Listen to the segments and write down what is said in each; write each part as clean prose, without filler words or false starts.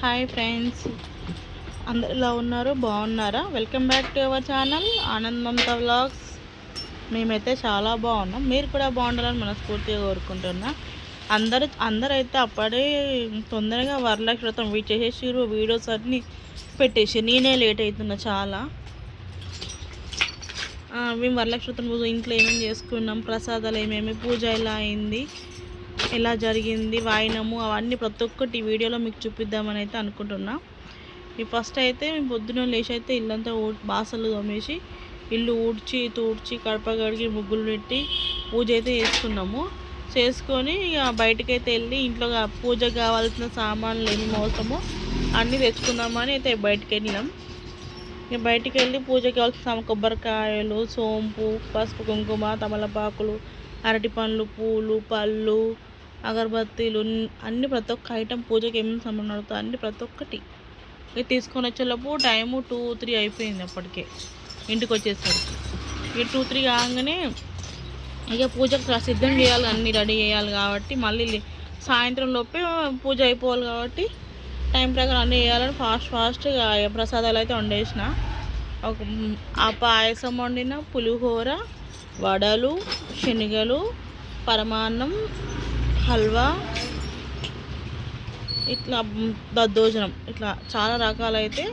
Hi friends, అందరు ఎలా ఉన్నారు? బాగున్నారా? Welcome back to our channel Anand Mamata vlogs. మేమైతే చాలా బాగున్నాం. మీరు కూడా బాగుండాలని మనస్ఫూర్తిగా కోరుకుంటున్నా. అందరైతే అప్పుడే తొందరగా వరలక్ష్మి వ్రతం చేసేసారు. వీడియోస్ అన్నీ పెట్టేసి నేనే లేట్ అవుతున్నా చాలా. మేము వరలక్ష్మి వ్రతం రోజు ఇంట్లో ఏమేమి చేసుకున్నాం, ప్రసాదాలు ఏమేమి, పూజ ఎలా అయింది, ఎలా జరిగింది, వాయినము, అవన్నీ ప్రతి ఒక్కటి ఈ వీడియోలో మీకు చూపిద్దామని అయితే అనుకుంటున్నా. ఈ ఫస్ట్ అయితే మేము పొద్దున్న లేచి అయితే ఇల్లంతా బాసలు తోమేసి ఇల్లు ఊడ్చి తూడ్చి కడప కడిగి ముగ్గులు పెట్టి పూజ అయితే చేసుకొని ఇక బయటకైతే వెళ్ళి ఇంట్లో పూజకు కావాల్సిన సామాన్లు ఏమి మోసమో అన్నీ తెచ్చుకుందామని అయితే బయటకు వెళ్ళినాం. ఇక బయటికి వెళ్ళి పూజకి కావాల్సిన కొబ్బరికాయలు, సోంపు, పసుపు, కుంకుమ, తమలపాకులు, అరటి పండ్లు, పూలు, పళ్ళు, అగరబత్తీలు అన్నీ ప్రతి ఒక్క ఐటెం పూజకి ఏమేమి సంబంధించిన అన్నీ ప్రతి ఒక్కటి ఇక తీసుకొని వచ్చేలోపు టైము 2-3 అయిపోయింది. అప్పటికే ఇంటికి వచ్చేసరికి ఇక 2-3 కాగానే ఇక పూజకు సిద్ధం చేయాలి, అన్నీ రెడీ చేయాలి కాబట్టి మళ్ళీ సాయంత్రం లోపే పూజ అయిపోవాలి కాబట్టి టైం ప్రకారం అన్నీ చేయాలని ఫాస్ట్గా ప్రసాదాలు అయితే వండేసిన. ఆ పాయసం వండిన, పులిహోర, వడలు, శనగలు, పరమాన్నం, హల్వా, ఇట్లా దద్దోజనం, ఇట్లా చాలా రకాలైతే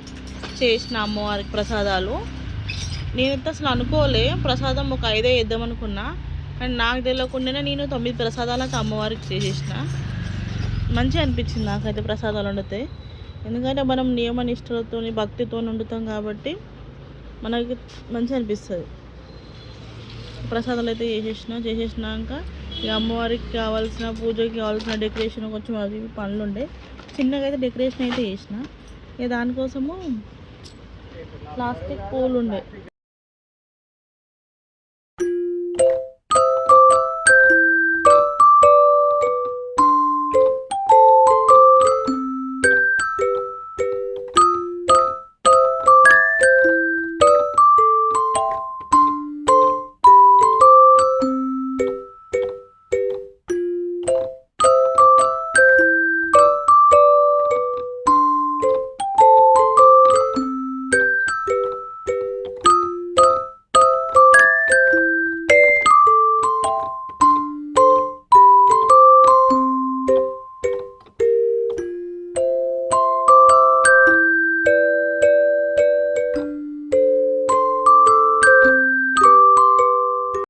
చేసిన అమ్మవారికి ప్రసాదాలు. నేనైతే అసలు అనుకోలే ప్రసాదం ఒక 5 వేద్దాం అనుకున్నా, కానీ నాకు తెలియకుండానే నేను 9 ప్రసాదాలు అయితే అమ్మవారికి చేసేసిన. మంచిగా అనిపించింది నాకైతే ప్రసాదాలు వండితే. ఎందుకంటే మనం నియమ నిష్ఠలతో భక్తితో వండుతాం కాబట్టి మనకి మంచిగా అనిపిస్తుంది. ప్రసాదాలు అయితే చేసేసినాక ఇక అమ్మవారికి కావాల్సిన పూజకి కావాల్సిన డెకరేషన్ కొంచెం అది పనులు ఉండే, చిన్నగా అయితే డెకరేషన్ అయితే చేసిన. ఇక దానికోసము ప్లాస్టిక్ పూలు ఉండే